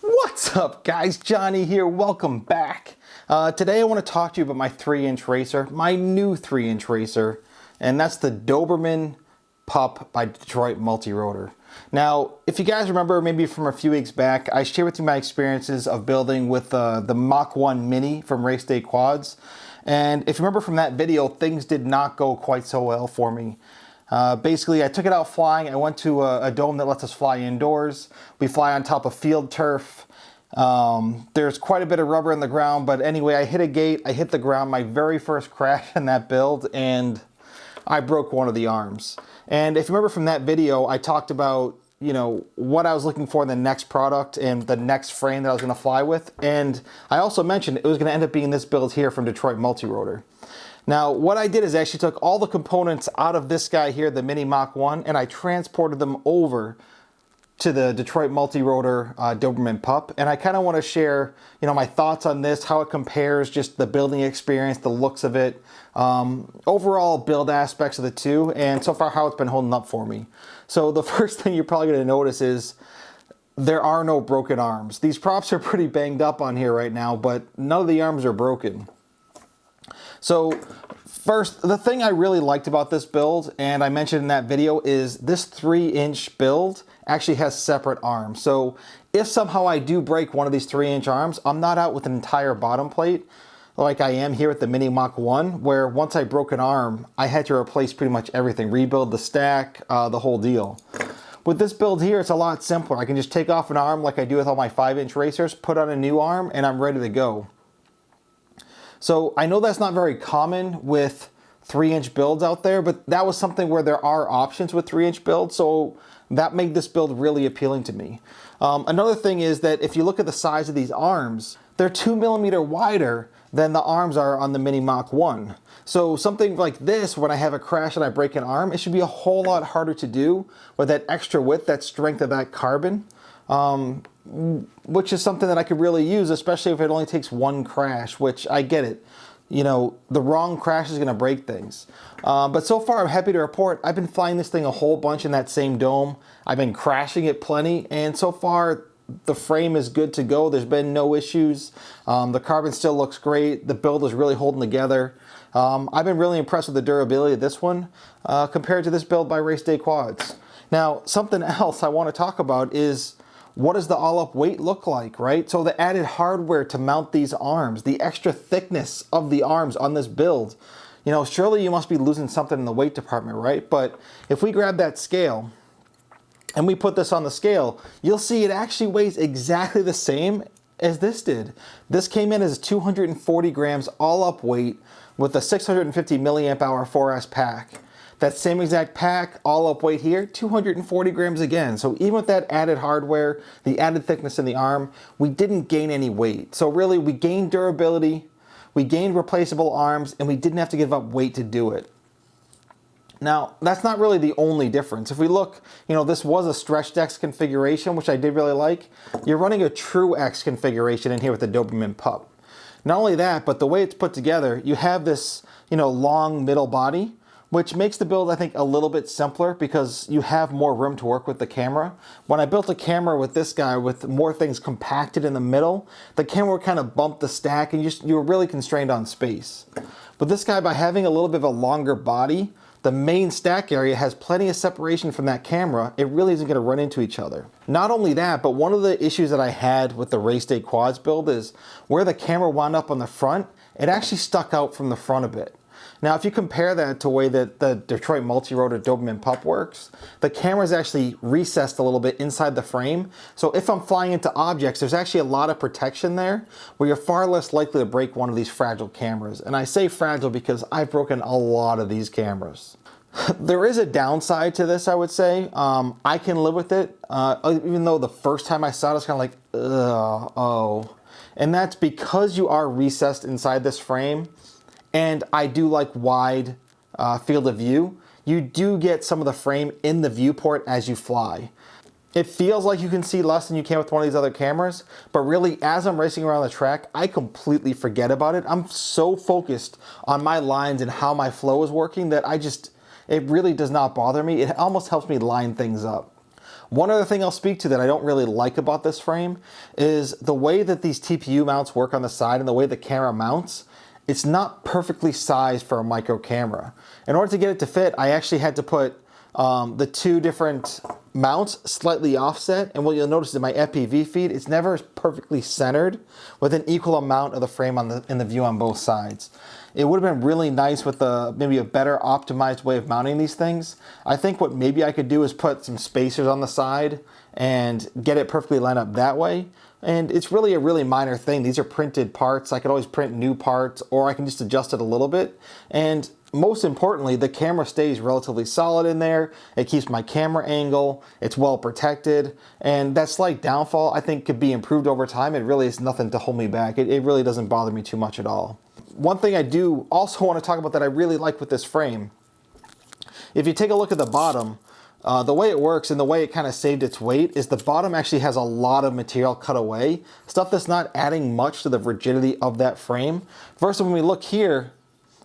What's up guys, Johnny here, welcome back. Today I want to talk to you about my 3-inch racer, my new 3-inch racer, and that's the Doberman Pup by Detroit MultiRotor. Now, if you guys remember maybe from a few weeks back, I shared with you my experiences of building with the Mach 1 Mini from Race Day Quads. And if you remember from that video, things did not go quite so well for me. Basically, I took it out flying. I went to a dome that lets us fly indoors. We fly on top of field turf. There's quite a bit of rubber in the ground, but anyway, I hit a gate, I hit the ground, my very first crash in that build, and I broke one of the arms. And if you remember from that video, I talked about, you know, what I was looking for in the next product and the next frame that I was going to fly with. And I also mentioned it was going to end up being this build here from Detroit MultiRotor. Now, what I did is actually took all the components out of this guy here, the Mini Mach 1, and I transported them over to the Detroit MultiRotor Doberman Pup. And I kind of want to share, you know, my thoughts on this, how it compares, just the building experience, the looks of it, overall build aspects of the two, and so far how it's been holding up for me. So the first thing you're probably going to notice is there are no broken arms. These props are pretty banged up on here right now, but none of the arms are broken. So first, the thing I really liked about this build, and I mentioned in that video, is this 3-inch build actually has separate arms. So if somehow I do break one of these 3-inch arms, I'm not out with an entire bottom plate like I am here with the Mini Mach 1, where once I broke an arm, I had to replace pretty much everything, rebuild the stack, the whole deal. With this build here, it's a lot simpler. I can just take off an arm like I do with all my 5-inch racers, put on a new arm, and I'm ready to go. So I know that's not very common with 3-inch builds out there, but that was something where there are options with 3-inch builds, so that made this build really appealing to me. Another thing is that if you look at the size of these arms, they're 2mm wider than the arms are on the Mini Mach 1. So something like this, when I have a crash and I break an arm, it should be a whole lot harder to do with that extra width, that strength of that carbon. Which is something that I could really use, especially if it only takes one crash, which I get it. You know, the wrong crash is going to break things. But so far, I'm happy to report I've been flying this thing a whole bunch in that same dome. I've been crashing it plenty, and so far, the frame is good to go. There's been no issues. The carbon still looks great. The build is really holding together. I've been really impressed with the durability of this one compared to this build by Race Day Quads. Now, something else I want to talk about is what does the all-up weight look like, right? So the added hardware to mount these arms, the extra thickness of the arms on this build, you know, surely you must be losing something in the weight department, right? But if we grab that scale and we put this on the scale, you'll see it actually weighs exactly the same as this did. This came in as 240 grams all-up weight with a 650 milliamp hour 4S pack. That same exact pack, all up weight here, 240 grams again. So even with that added hardware, the added thickness in the arm, we didn't gain any weight. So really, we gained durability, we gained replaceable arms, and we didn't have to give up weight to do it. Now, that's not really the only difference. If we look, you know, this was a stretched X configuration, which I did really like. You're running a true X configuration in here with the Doberman Pup. Not only that, but the way it's put together, you have this, you know, long middle body, which makes the build, I think, a little bit simpler because you have more room to work with the camera. When I built a camera with this guy with more things compacted in the middle, the camera would kind of bump the stack and you were really constrained on space. But this guy, by having a little bit of a longer body, the main stack area has plenty of separation from that camera. It really isn't going to run into each other. Not only that, but one of the issues that I had with the Race Day Quads build is where the camera wound up on the front, it actually stuck out from the front a bit. Now, if you compare that to the way that the Detroit MultiRotor Doberman Pup works, the camera is actually recessed a little bit inside the frame. So if I'm flying into objects, there's actually a lot of protection there where you're far less likely to break one of these fragile cameras. And I say fragile because I've broken a lot of these cameras. There is a downside to this, I would say. I can live with it, even though the first time I saw it, I was kind of like, ugh, oh. And that's because you are recessed inside this frame. And I do like wide field of view. You do get some of the frame in the viewport as you fly. It feels like you can see less than you can with one of these other cameras, but really as I'm racing around the track, I completely forget about it. I'm so focused on my lines and how my flow is working that it really does not bother me. It almost helps me line things up. One other thing I'll speak to that I don't really like about this frame is the way that these TPU mounts work on the side and the way the camera mounts. It's not perfectly sized for a micro camera. In order to get it to fit, I actually had to put the two different mounts slightly offset, and what you'll notice in my FPV feed, it's never perfectly centered with an equal amount of the frame in the view on both sides. It would have been really nice with maybe a better optimized way of mounting these things. I think what maybe I could do is put some spacers on the side and get it perfectly lined up that way. And it's really a really minor thing. These are printed parts. I could always print new parts, or I can just adjust it a little bit. And most importantly, the camera stays relatively solid in there. It keeps my camera angle. It's well protected. And that slight downfall, I think, could be improved over time. It really is nothing to hold me back. It really doesn't bother me too much at all. One thing I do also want to talk about that I really like with this frame, if you take a look at the bottom, the way it works and the way it kind of saved its weight is the bottom actually has a lot of material cut away, stuff that's not adding much to the rigidity of that frame. Versus when we look here,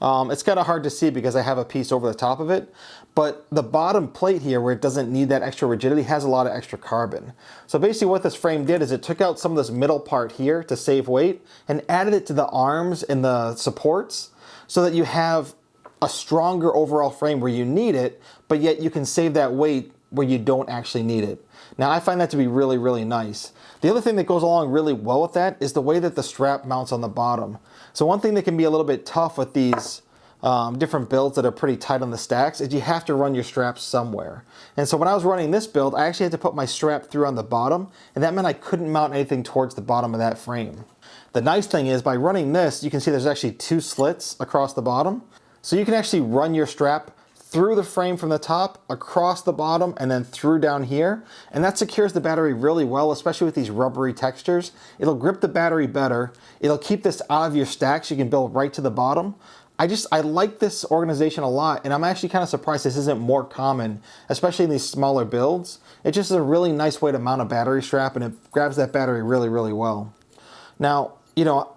it's kind of hard to see because I have a piece over the top of it, but the bottom plate here where it doesn't need that extra rigidity has a lot of extra carbon. So basically what this frame did is it took out some of this middle part here to save weight and added it to the arms and the supports so that you have a stronger overall frame where you need it, but yet you can save that weight where you don't actually need it. Now I find that to be really, really nice. The other thing that goes along really well with that is the way that the strap mounts on the bottom. So one thing that can be a little bit tough with these different builds that are pretty tight on the stacks is you have to run your straps somewhere. And so when I was running this build, I actually had to put my strap through on the bottom, and that meant I couldn't mount anything towards the bottom of that frame. The nice thing is by running this, you can see there's actually two slits across the bottom. So you can actually run your strap through the frame from the top, across the bottom, and then through down here. And that secures the battery really well, especially with these rubbery textures. It'll grip the battery better. It'll keep this out of your stack so you can build right to the bottom. I like this organization a lot, and I'm actually kind of surprised this isn't more common, especially in these smaller builds. It just is a really nice way to mount a battery strap, and it grabs that battery really, really well. Now,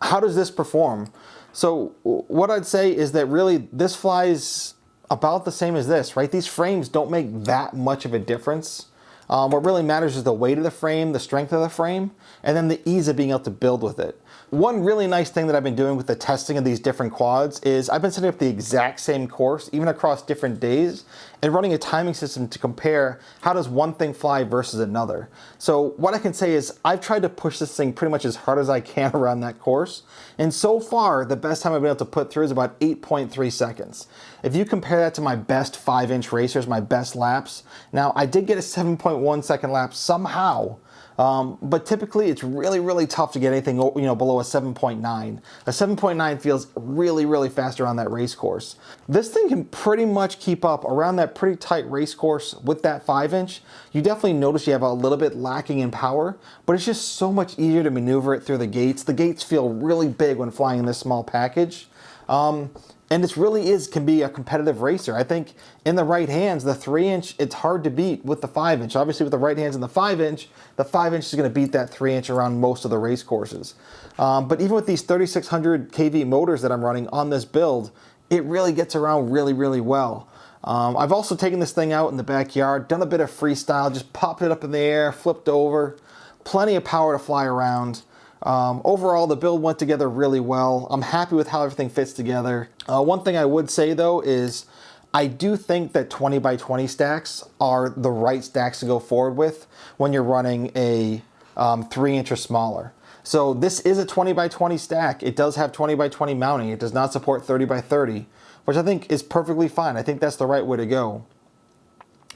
how does this perform? So what I'd say is that really this flies about the same as this, right? These frames don't make that much of a difference. What really matters is the weight of the frame, the strength of the frame, and then the ease of being able to build with it. One really nice thing that I've been doing with the testing of these different quads is I've been setting up the exact same course, even across different days, and running a timing system to compare how does one thing fly versus another. So what I can say is I've tried to push this thing pretty much as hard as I can around that course. And so far, the best time I've been able to put through is about 8.3 seconds. If you compare that to my best 5-inch racers, my best laps, now I did get a 7.1 second lap somehow. But typically it's really, really tough to get anything below a 7.9. A 7.9 feels really, really fast around that race course. This thing can pretty much keep up around that pretty tight race course with that 5-inch. You definitely notice you have a little bit lacking in power, but it's just so much easier to maneuver it through the gates. The gates feel really big when flying in this small package. And this really can be a competitive racer. I think in the right hands, the 3-inch, it's hard to beat with the 5-inch. Obviously with the right hands and the 5-inch is gonna beat that 3-inch around most of the race courses. But even with these 3600 kV motors that I'm running on this build, it really gets around really, really well. I've also taken this thing out in the backyard, done a bit of freestyle, just popped it up in the air, flipped over, plenty of power to fly around. Overall, the build went together really well. I'm happy with how everything fits together. One thing I would say though is I do think that 20x20 stacks are the right stacks to go forward with when you're running a 3-inch or smaller. So this is a 20x20 stack. It does have 20x20 mounting. It does not support 30x30, which I think is perfectly fine. I think that's the right way to go.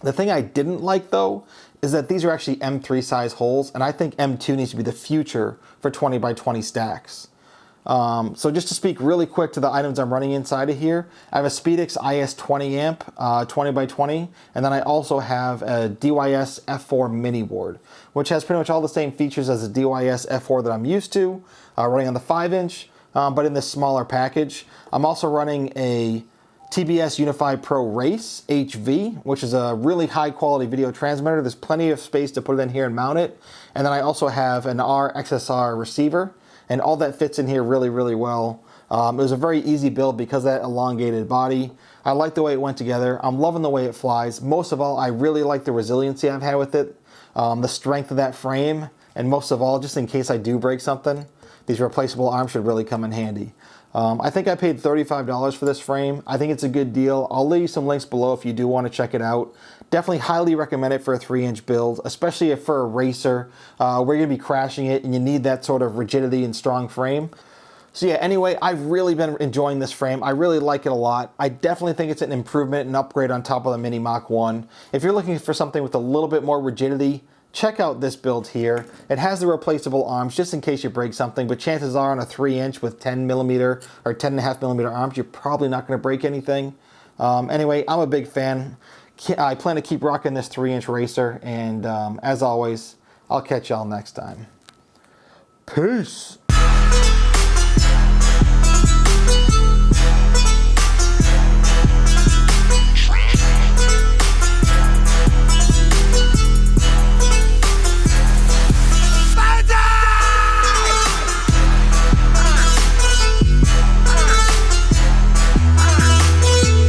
The thing I didn't like though is that these are actually M3 size holes, and I think M2 needs to be the future for 20x20 stacks. So just to speak really quick to the items I'm running inside of here, I have a Speedix IS 20 amp, 20x20, and then I also have a DYS F4 mini board, which has pretty much all the same features as the DYS F4 that I'm used to, running on the 5-inch, but in this smaller package. I'm also running a TBS Unified Pro Race HV, which is a really high quality video transmitter. There's plenty of space to put it in here and mount it. And then I also have an RXSR receiver, and all that fits in here really, really well. It was a very easy build because of that elongated body. I like the way it went together. I'm loving the way it flies. Most of all, I really like the resiliency I've had with it. the strength of that frame, and most of all, just in case I do break something, these replaceable arms should really come in handy. I think I paid $35 for this frame. I think it's a good deal. I'll leave you some links below if you do want to check it out. Definitely highly recommend it for a 3-inch build, especially if for a racer where you're going to be crashing it and you need that sort of rigidity and strong frame. So yeah, anyway, I've really been enjoying this frame. I really like it a lot. I definitely think it's an improvement, an upgrade on top of the Mini Mach 1. If you're looking for something with a little bit more rigidity, check out this build here. It has the replaceable arms just in case you break something, but chances are on a 3-inch with 10mm or 10.5mm arms, you're probably not going to break anything. Anyway, I'm a big fan. I plan to keep rocking this 3-inch racer, and as always, I'll catch y'all next time. Peace!